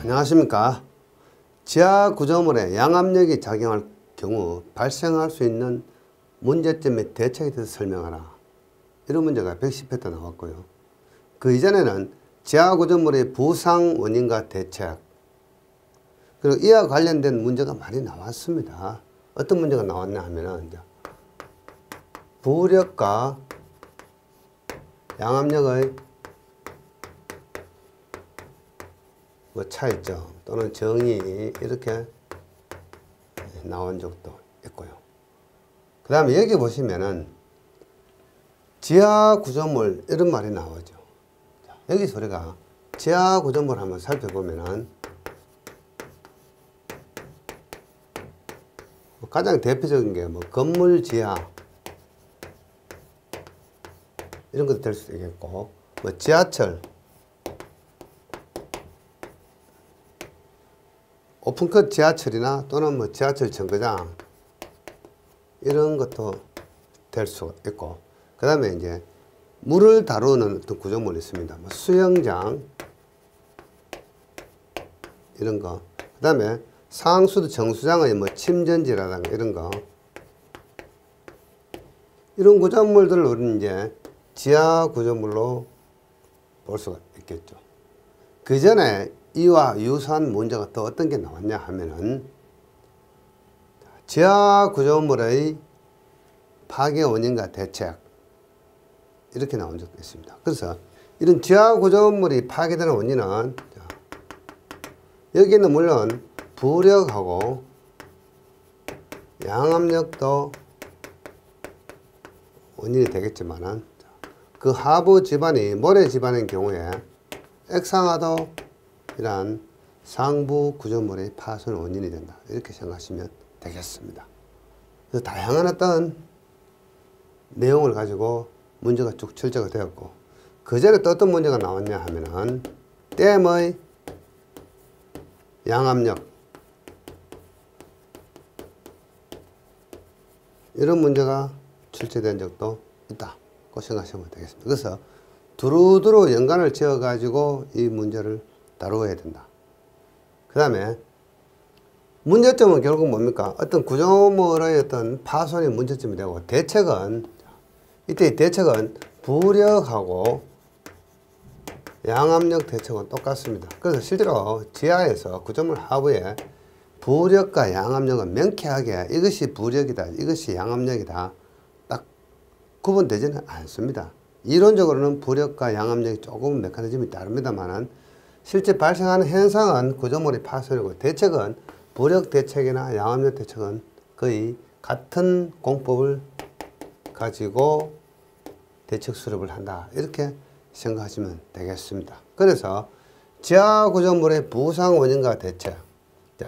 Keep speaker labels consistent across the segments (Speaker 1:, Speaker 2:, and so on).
Speaker 1: 안녕하십니까. 지하 구조물에 양압력이 작용할 경우 발생할 수 있는 문제점 및 대책에 대해서 설명하라. 이런 문제가 110회 때 나왔고요. 그 이전에는 지하 구조물의 부상 원인과 대책, 그리고 이와 관련된 문제가 많이 나왔습니다. 어떤 문제가 나왔냐 하면은 이제 부력과 양압력의 차이점 또는 정의 이렇게 나온 적도 있고요. 그 다음에 여기 보시면은 지하 구조물 이런 말이 나오죠. 여기서 우리가 지하 구조물 한번 살펴보면은 가장 대표적인 게 뭐 건물 지하 이런 것도 될 수도 있겠고, 뭐 지하철, 오픈컷 지하철이나 또는 뭐 지하철 정거장 이런 것도 될 수 있고, 그 다음에 이제 물을 다루는 어떤 구조물이 있습니다. 뭐 수영장 이런 거, 그 다음에 상수도 정수장의 뭐 침전지라든가 이런 거, 이런 구조물들을 우리는 이제 지하 구조물로 볼 수가 있겠죠. 그 전에 이와 유사한 문제가 또 어떤 게 나왔냐 하면은 지하 구조물의 파괴 원인과 대책 이렇게 나온 적도 있습니다. 그래서 이런 지하 구조물이 파괴되는 원인은 여기는 물론 부력하고 양압력도 원인이 되겠지만은 그 하부 지반이 모래 지반인 경우에 액상화도 이러한 상부 구조물의 파손 원인이 된다. 이렇게 생각하시면 되겠습니다. 그래서 다양한 어떤 내용을 가지고 문제가 쭉 출제가 되었고, 그 전에 또 어떤 문제가 나왔냐 하면은 댐의 양압력 이런 문제가 출제된 적도 있다고 생각하시면 되겠습니다. 그래서 두루두루 연관을 지어 가지고 이 문제를 다루어야 된다. 그 다음에 문제점은 결국 뭡니까? 어떤 구조물의 어떤 파손이 문제점이 되고, 대책은 이때 대책은 부력하고 양압력 대책은 똑같습니다. 그래서 실제로 지하에서 구조물 하부에 부력과 양압력은 명쾌하게 이것이 부력이다, 이것이 양압력이다 딱 구분되지는 않습니다. 이론적으로는 부력과 양압력이 조금 메커니즘이 다릅니다만은 실제 발생하는 현상은 구조물의 파손이고, 대책은 부력 대책이나 양압력 대책은 거의 같은 공법을 가지고 대책 수립을 한다. 이렇게 생각하시면 되겠습니다. 그래서 지하 구조물의 부상 원인과 대책.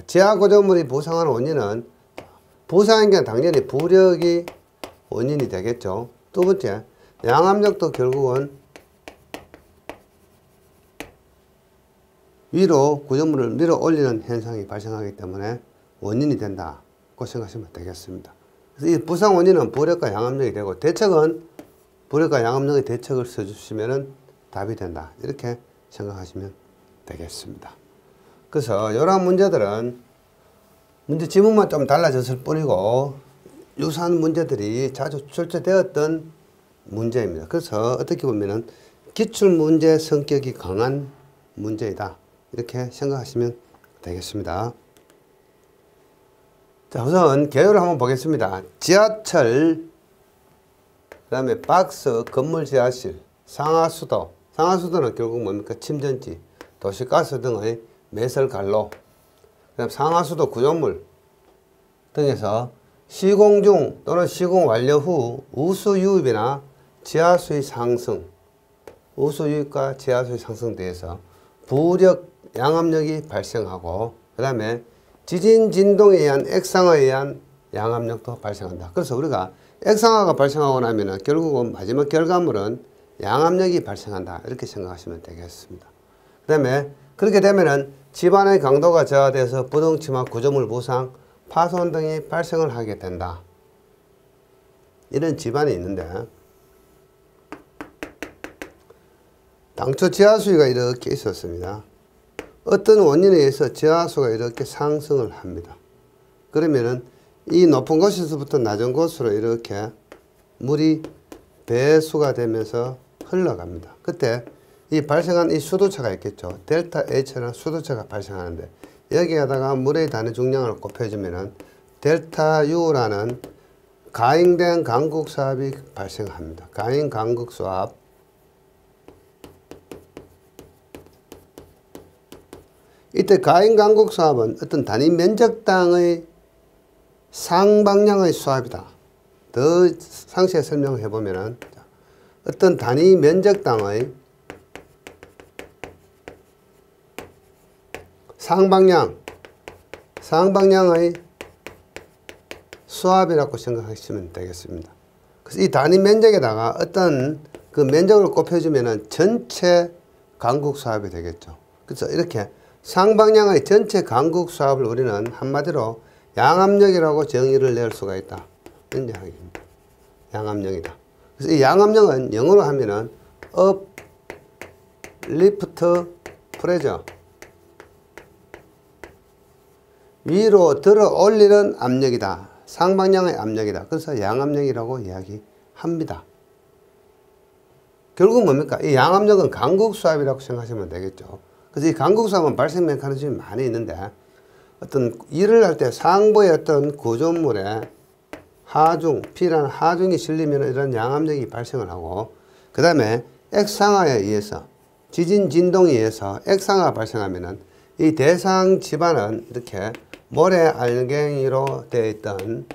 Speaker 1: 지하 구조물이 부상하는 원인은 부상인 게 당연히 부력이 원인이 되겠죠. 두 번째, 양압력도 결국은 위로 구조물을 밀어 올리는 현상이 발생하기 때문에 원인이 된다고 생각하시면 되겠습니다. 그래서 이 부상 원인은 부력과 양압력이 되고, 대책은 부력과 양압력의 대책을 써주시면 답이 된다. 이렇게 생각하시면 되겠습니다. 그래서 이러한 문제들은 문제 지문만 좀 달라졌을 뿐이고 유사한 문제들이 자주 출제되었던 문제입니다. 그래서 어떻게 보면은 기출문제 성격이 강한 문제이다. 이렇게 생각하시면 되겠습니다. 자, 우선 개요를 한번 보겠습니다. 지하철, 그 다음에 박스, 건물 지하실, 상하수도. 상하수도는 결국 뭡니까? 침전지, 도시가스 등의 매설관로, 그 다음 상하수도 구조물 등에서 시공 중 또는 시공 완료 후 우수 유입이나 지하수의 상승, 우수 유입과 지하수의 상승 대해서 부력, 양압력이 발생하고, 그 다음에 지진 진동에 의한 액상화에 의한 양압력도 발생한다. 그래서 우리가 액상화가 발생하고 나면은 결국은 마지막 결과물은 양압력이 발생한다. 이렇게 생각하시면 되겠습니다. 그 다음에 그렇게 되면은 집안의 강도가 저하돼서 부동침하, 구조물 부상, 파손 등이 발생을 하게 된다. 이런 집안이 있는데, 당초 지하수위가 이렇게 있었습니다. 어떤 원인에 의해서 지하수가 이렇게 상승을 합니다. 그러면은 이 높은 곳에서부터 낮은 곳으로 이렇게 물이 배수가 되면서 흘러갑니다. 그때 이 발생한 이 수도차가 있겠죠. 델타 H라는 수도차가 발생하는데 여기에다가 물의 단위 중량을 곱해주면은 델타 U라는 가잉된 강국수압이 발생합니다. 가잉 강국수압. 이때 가잉 강국수압은 어떤 단위 면적당의 상방향의 수압이다. 더 상세히 설명을 해보면은 어떤 단위 면적당의 상방향의 수압이라고 생각하시면 되겠습니다. 그래서 이 단위 면적에다가 어떤 그 면적을 곱해주면은 전체 강국 수압이 되겠죠. 그래서 이렇게 상방향의 전체 강국 수압을 우리는 한마디로 양압력이라고 정의를 낼 수가 있다. 이런 이야기입니다. 양압력이다. 그래서 이 양압력은 영어로 하면은 uplift pressure, 위로 들어 올리는 압력이다. 상방향의 압력이다. 그래서 양압력이라고 이야기합니다. 결국 뭡니까? 이 양압력은 강국수압이라고 생각하시면 되겠죠. 그래서 이 강국수압은 발생 메커니즘이 많이 있는데 어떤 일을 할 때 상부의 어떤 구조물에 하중, P라는 하중이 실리면 이런 양압력이 발생을 하고 그 다음에 액상화에 의해서 지진 진동에 의해서 액상화가 발생하면은 이 대상 집안은 이렇게 모래 알갱이로 되어 있던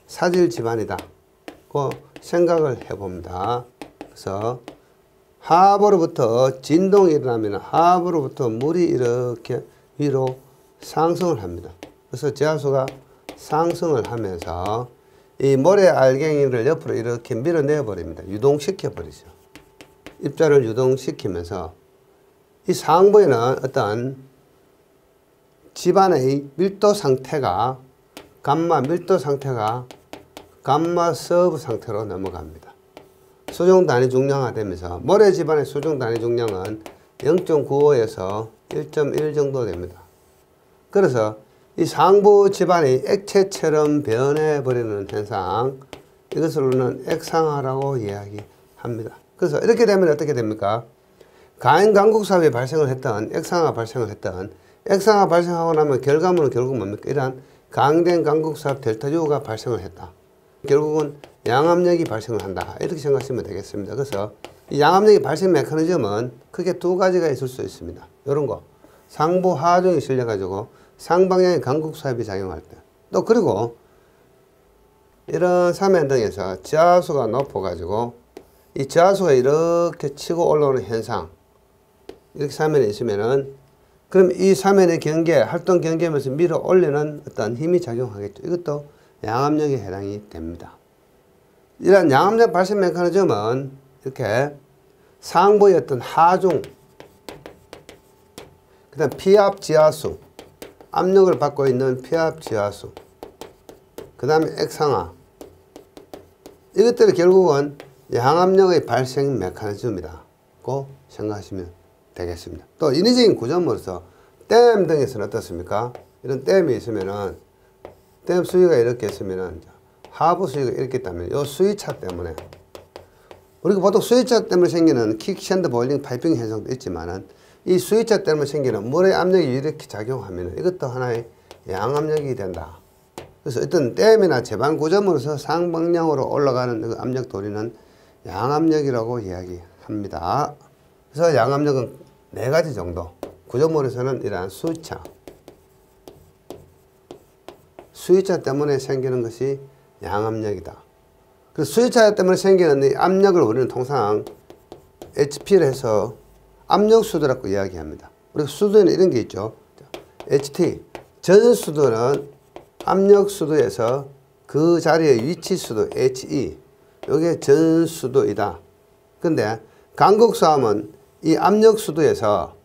Speaker 1: 사질 집안이다. 그 생각을 해봅니다. 그래서 하부로부터 진동이 일어나면 하부로부터 물이 이렇게 위로 상승을 합니다. 그래서 지하수가 상승을 하면서 이 모래 알갱이를 옆으로 이렇게 밀어내 버립니다. 유동시켜 버리죠. 입자를 유동시키면서 이 상부에는 어떤 집안의 밀도 상태가 감마 서브 상태로 넘어갑니다. 수중 단위 중량화 되면서 모래 집안의 수중 단위 중량은 0.95에서 1.1 정도 됩니다. 그래서 이 상부 집안이 액체처럼 변해버리는 현상, 이것을 우리는 액상화라고 이야기합니다. 그래서 이렇게 되면 어떻게 됩니까? 가행 강국수압이 발생을 했던, 액상화 발생을 했던, 액상화 발생하고 나면 결과물은 결국 뭡니까? 이러한 강된 강국수압 델타 U가 발생을 했다. 결국은 양압력이 발생을 한다. 이렇게 생각하시면 되겠습니다. 그래서 이 양압력의 발생 메커니즘은 크게 두 가지가 있을 수 있습니다. 이런 거. 상부 하중이 실려가지고 상방향의 강국수압이 작용할 때. 또 그리고 이런 사면 등에서 지하수가 높아가지고 이 지하수가 이렇게 치고 올라오는 현상. 이렇게 사면에 있으면은 그럼 이 사면의 경계, 활동 경계면서 밀어 올리는 어떤 힘이 작용하겠죠. 이것도 양압력에 해당이 됩니다. 이러한 양압력 발생 메커니즘은 이렇게 상부의 어떤 하중, 그 다음 피압 지하수, 압력을 받고 있는 피압 지하수, 그 다음에 액상화, 이것들이 결국은 양압력의 발생 메커니즘이라고 생각하시면 되겠습니다. 또 인위적인 구조물로서 댐 등에서는 어떻습니까? 이런 댐이 있으면은 댐 수위가 이렇게 있으면은 하부 수위가 이렇게 있다면 이 수위차 때문에 우리가 보통 수위차 때문에 생기는 킥 샌드 보일링 파이핑 현상도 있지만은 이 수위차 때문에 생기는 물의 압력이 이렇게 작용하면 이것도 하나의 양압력이 된다. 그래서 어떤 댐이나 제반 구조물에서 상방향으로 올라가는 그 압력 도리는 양압력이라고 이야기합니다. 그래서 양압력은 네 가지 정도. 구조물에서는 이러한 수위차 때문에 생기는 것이 양압력이다. 그 수위차 때문에 생기는 이 압력을 우리는 통상 HP를 해서 압력수도라고 이야기합니다. 우리가 수도에는 이런 게 있죠. HT, 전수도는 압력수도에서 그 자리의 위치수도 HE, 이게 전수도이다. 근데 강국수압은 이 압력수도에서